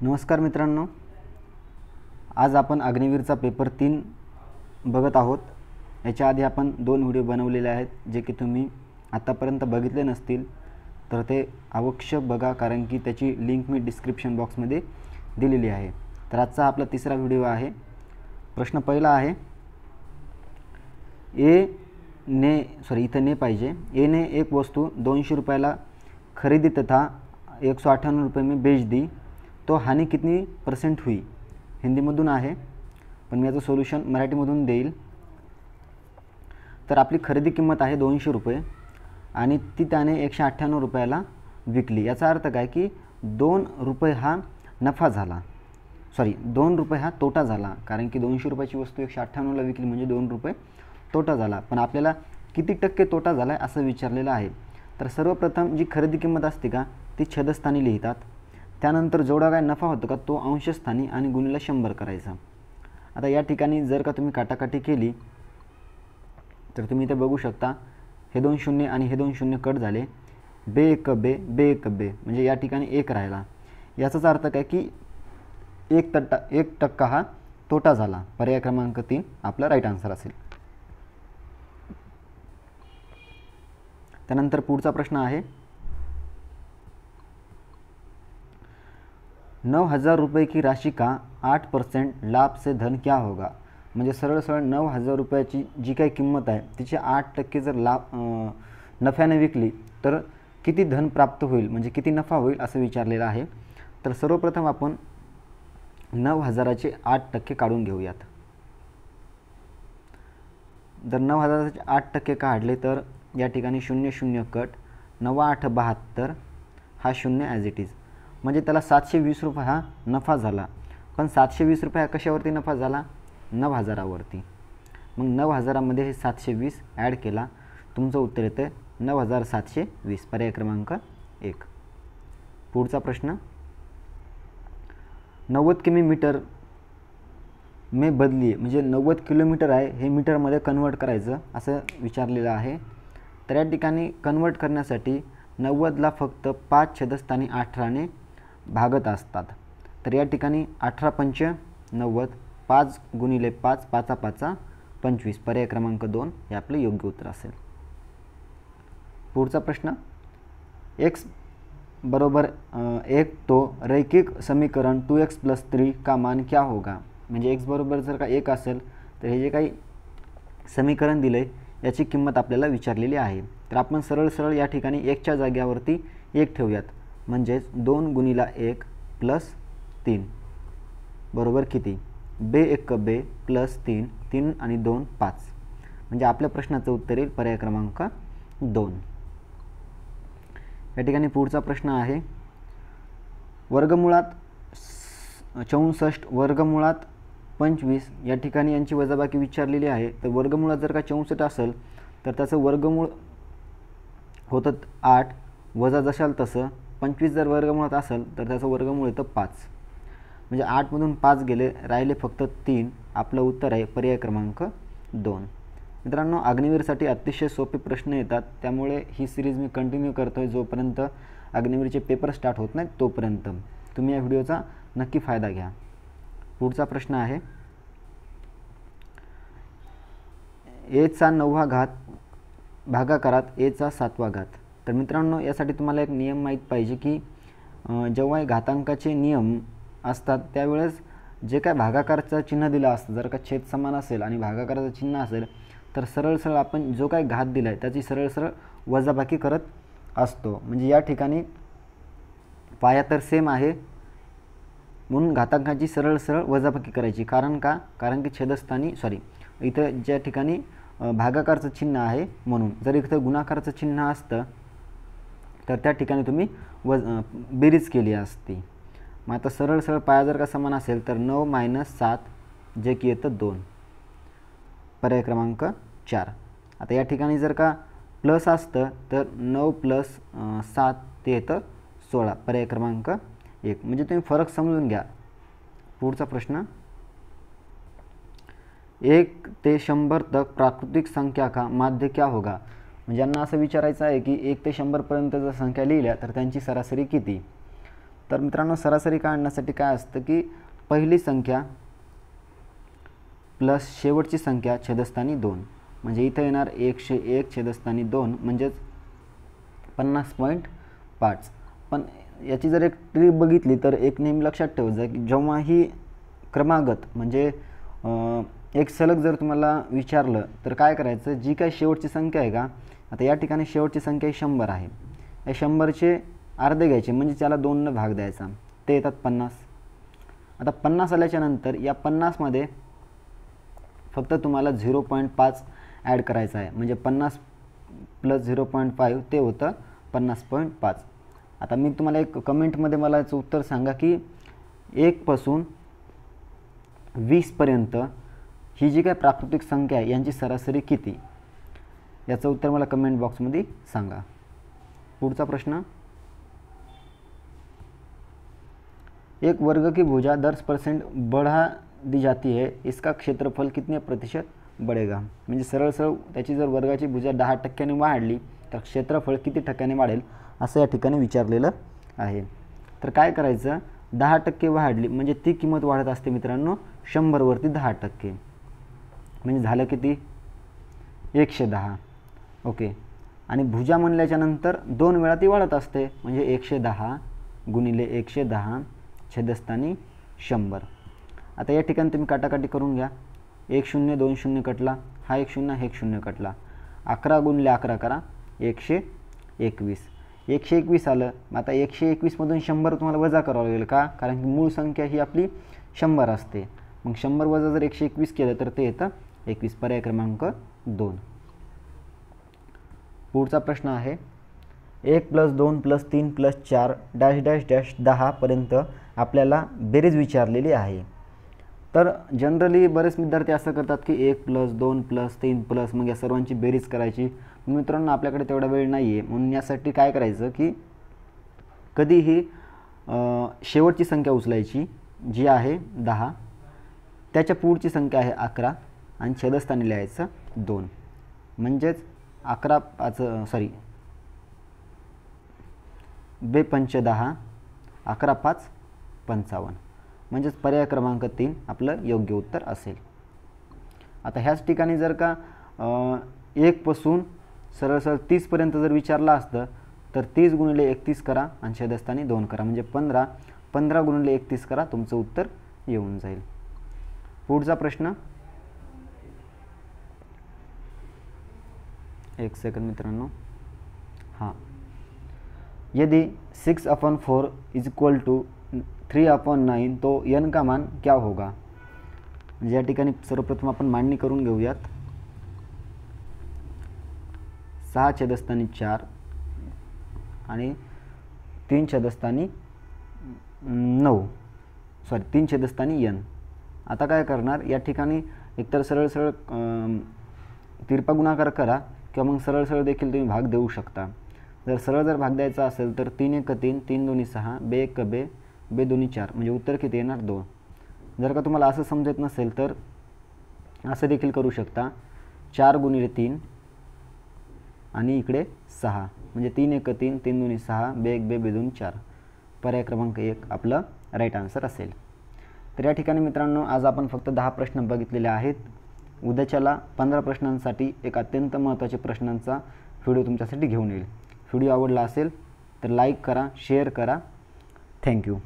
नमस्कार मित्रांनो, आज आपण अग्निवीरचा पेपर 3 बघत आहोत। याच्या आधी आपण 2 व्हिडिओ बनवलेले आहेत जे की तुम्ही आतापर्यंत बघितले नसतील तर ते अवश्य बघा, कारण की त्याची लिंक मी डिस्क्रिप्शन बॉक्समध्ये दिलेली आहे। तर आजचा आपला तिसरा व्हिडिओ आहे। प्रश्न पहिला आहे, इथे ने पाहिजे। ए ने एक वस्तु 200 रुपयाला खरीदी तथा 158 रुपये में बेच दी तो हानि कितनी % हुई। हिंदीमधून आहे पण मी याचं सोल्यूशन मराठीमधून देईल। तर आपली खरेदी किंमत आहे 200 रुपये आणि ती त्याने 198 रुपयाला विकली। याचा अर्थ काय की 2 रुपये हा नफा झाला, 2 रुपये हा तोटा झाला, कारण की 200 रुपयाची वस्तू 198 ला विकली म्हणजे 2 रुपये तोटा झाला। पण आपल्याला किती टक्के तोटा झाला असं विचारलेलं आहे। तर सर्वप्रथम जी खरेदी किंमत असते का ती छेदस्थानी लिहितात, त्यानंतर जेवढा काय नफा होतो का तो अंशस्थानी आणि गुणिले 100 करायचा। आता या ठिकाणी जर का तुम्ही काटाकाटी केली तर तुम्ही इथे बघू शकता, हे 2 शून्य आणि हे 2 शून्य कट झाले, बे एक बे म्हणजे या ठिकाणी 1 राहिला। याचाच अर्थ काय की 1% हा तोटा झाला। पर्याय क्रमांक 3 आपला राईट आन्सर असेल। त्यानंतर पुढचा प्रश्न आहे, 9,000 रुपये की राशि का 8% लाभ से धन क्या होगा। म्हणजे सरळ 9,000 रुपयाची जी काही किंमत आहे तिचे 8% जर लाभ नफ्याने विकली तर किती धन प्राप्त होईल, म्हणजे किती नफा होईल असं विचारलेलं आहे। तर सर्वप्रथम आपण 9,000चे 8% काढून घेऊयात। जर 9,000चे 8% काढले तर या ठिकाणी 0 0 कट, 9 8 72 हा 0 ॲज इट इज, म्हणजे त्याला 720 रुपये हा नफा झाला। पण 720 रुपये कशावरती नफा झाला, 9,000वरती। मग 9,000मध्ये हे 720 ॲड केला, तुमचं उत्तर येतं 9,720, पर्याय क्रमांक 1। पुढचा प्रश्न, 90 किमी मीटर में बदलिए, म्हणजे 90 किलोमीटर आहे हे मीटरमध्ये कन्वर्ट करायचं असं विचारलेलं आहे। तर या ठिकाणी कन्वर्ट करण्यासाठी 90ला फक्त 5 छेदस्थानी 18ने भागत असतात। तर या ठिकाणी 18 पंच 90, 5 गुणिले 5, 5 5 25, पर्याय क्रमांक 2 हे आपले योग्य उत्तर असेल। पुढचा प्रश्न, x बरोबर 1 तो रैखिक समीकरण 2x + 3 का मान क्या होगा। म्हणजे x बरोबर जर का 1 असेल तर हे जे काही समीकरण दिले याची किंमत आपल्याला विचारलेली आहे। तर आपण सरळ या ठिकाणी 1च्या जाग्यावरती 1 ठेवूयात, म्हणजेच 2 गुणिले 1 + 3 बरोबर किती, बे 1 बे + 3, 3 आणि 2 5, म्हणजे आपल्या प्रश्नाचं उत्तर येईल पर्याय क्रमांक 2। या ठिकाणी पुढचा प्रश्न आहे, वर्गमुळात 64 वर्गमुळात 25 या ठिकाणी यांची वजाबाकी विचारलेली आहे। तर वर्गमुळात जर का 64 असेल तर त्याचं वर्गमूळ होतं 8 वजा जशाल तसं, 25 जर वर्गमुळात असेल तर त्याचं वर्गमूळ येतं 5, म्हणजे 8 मधून 5 गेले, राहिले फक्त 3। आपलं उत्तर आहे पर्याय क्रमांक 2। मित्रांनो, अग्निवीरसाठी अतिशय सोपे प्रश्न येतात, त्यामुळे ही सिरीज मी कंटिन्यू करतोय जोपर्यंत अग्निवीरचे पेपर स्टार्ट होत नाहीत तोपर्यंत। तुम्ही या व्हिडिओचा नक्की फायदा घ्या। पुढचा प्रश्न आहे, a चा 9वा घात भागाकारात a चा 7वा घात। तर मित्रांनो, यासाठी तुम्हाला एक नियम माहीत पाहिजे की जेव्हा घातांकाचे नियम असतात त्यावेळेस जे काय भागाकाराचं चिन्ह दिलं असतं, जर का छेद समान असेल आणि भागाकाराचं चिन्ह असेल तर सरळ आपण जो काही घात दिला आहे त्याची सरळ वजाबाकी करत असतो। म्हणजे या ठिकाणी पाया तर सेम आहे म्हणून घातांकाची सरळ वजाबाकी करायची, कारण की छेदस्थानी इथं ज्या ठिकाणी भागाकाराचं चिन्ह आहे म्हणून। जर इथं गुणाकाराचं चिन्ह असतं तर त्या ठिकाणी तुम्ही बेरीज केली असती। मग आता सरळ पाया जर का समान असेल तर 9 - 7 जे की येतं 2, पर्याय क्रमांक 4। आता या ठिकाणी जर का प्लस असतं तर 9 + 7 ते येतं 16, पर्याय क्रमांक 1, म्हणजे तुम्ही फरक समजून घ्या। पुढचा प्रश्न, 1 ते 100 तक प्राकृतिक संख्या का माध्य क्या होगा। म्हणजे यांना असं विचारायचं आहे की 1 ते 100 पर्यंत जर संख्या लिहिल्या तर त्यांची सरासरी किती। तर मित्रांनो सरासरी काढण्यासाठी काय असतं की पहिली संख्या प्लस शेवटची संख्या छेदस्थानी 2, म्हणजे इथं येणार 101 छेदस्थानी 2 म्हणजेच 50.5. पण याची जर एक ट्रिक बघितली तर एक नेहमी लक्षात ठेवायचं की जेव्हाही क्रमागत म्हणजे एक सलग जर तुम्हाला विचारलं तर काय करायचं, जी काही शेवटची संख्या आहे का, आता या ठिकाणी शेवटची संख्या 100 आहे, या 100चे अर्धे घ्यायचे म्हणजे त्याला 2 न भाग द्यायचा, ते येतात 50. आता 50 आल्याच्यानंतर या 50मध्ये फक्त तुम्हाला 0.5 ॲड करायचा आहे, म्हणजे 50 प्लस 0.5 ते होतं 50.5. आता मी तुम्हाला एक कमेंटमध्ये मला याचं उत्तर सांगा की 1 पासून 20 पर्यंत ही जी काय प्राकृतिक संख्या आहे यांची सरासरी किती, याचं उत्तर मला कमेंट बॉक्समध्ये सांगा. पुढचा प्रश्न, एक वर्ग की भुजा 10% बढ़ा दी जाती है, इसका क्षेत्रफल कितने प्रतिशत बढ़ेगा. म्हणजे सरळ सरळ त्याची जर वर्गाची भुजा 10% वाढली तर क्षेत्रफळ किती टक्क्याने वाढेल असं या ठिकाणी विचारलेलं आहे. तर काय करायचं, 10% वाढली म्हणजे ती किंमत वाढत असते मित्रांनो 100 वरती 10%, म्हणजे झालं किती 110. ओके, आणि भुजा म्हणल्याच्यानंतर 2 वेळा ती वाढत असते, म्हणजे 110 गुणिले 110 छेदस्थानी 100. आता या ठिकाणी तुम्ही काटाकाटी करून घ्या, 1 0 2 0 कटला, हा 1 0 1 0 कटला, 11 गुणिले 11 करा 121, 121 आलं. आता 121 मधून 100 तुम्हाला वजा करावं लागेल का, कारण की मूळ संख्या ही आपली 100 असते, मग 100 वजा जर 121 केलं तर ते येतं 21, पर्याय क्रमांक 2. पुढचा प्रश्न आहे, 1 + 2 + 3 + 4 डॅश डॅश डॅश 10 पर्यंत आपल्याला बेरीज विचारलेली आहे. तर जनरली बरेच विद्यार्थी असं करतात की 1 + 2 + 3 मग या सर्वांची बेरीज करायची. मित्रांनो आपल्याकडे तेवढा वेळ नाही आहे, म्हणून यासाठी काय करायचं की कधीही शेवटची संख्या उचलायची जी आहे 10, त्याच्या पुढची संख्या आहे 11 आणि छेदस्थानी लिहायचं 2, म्हणजेच 11 5 सॉरी 2 पंचे 10, 11 5 55, म्हणजेच पर्याय क्रमांक 3 आपलं योग्य उत्तर असेल. आता ह्याच ठिकाणी जर का 1 पासून सरळ सरळ 30 पर्यंत जर विचारलं असतं तर 30 गुणिले 31 करा आणि छेदस्थानी 2 करा, म्हणजे 15, 15 गुणिले 31 करा, तुमचं उत्तर येऊन जाईल. पुढचा प्रश्न, एक सेकंड मित्रांनो, हां, यदि 6/4 = 3/9 तो n का मान क्या होगा. म्हणजे या ठिकाणी सर्वप्रथम आपण मांडणी करून घेऊयात. 6 छेदस्थानी 4 आणि 3 छेदस्थानी 9 सॉरी 3 छेदस्थानी n. आता काय करणार, या ठिकाणी एकतर सरळ सरळ तिरपा गुणाकार करा किंवा मग सरळ सरळ देखील तुम्ही भाग देऊ शकता. जर सरळ जर भाग द्यायचा असेल तर 3 1 3 3 2 6 2 1 2 2 2 4, म्हणजे उत्तर किती येणार 2. जर का तुम्हाला असं समजत नसेल तर असं देखील करू शकता, 4 गुणिले 3 आणि इकडे 6, म्हणजे 3 1 3 3 2 6 2 1 2 2 4, पर्याय क्रमांक 1 आपलं राईट आन्सर असेल. तर या ठिकाणी मित्रांनो आज आपण फक्त 10 प्रश्न बघितलेले आहेत. उद्याच्याला 15 प्रश्नांसाठी एक अत्यंत महत्त्वाचे प्रश्नांचा व्हिडिओ तुमच्यासाठी घेऊन येईल. व्हिडिओ आवडला असेल तर लाईक करा, शेअर करा. थँक्यू.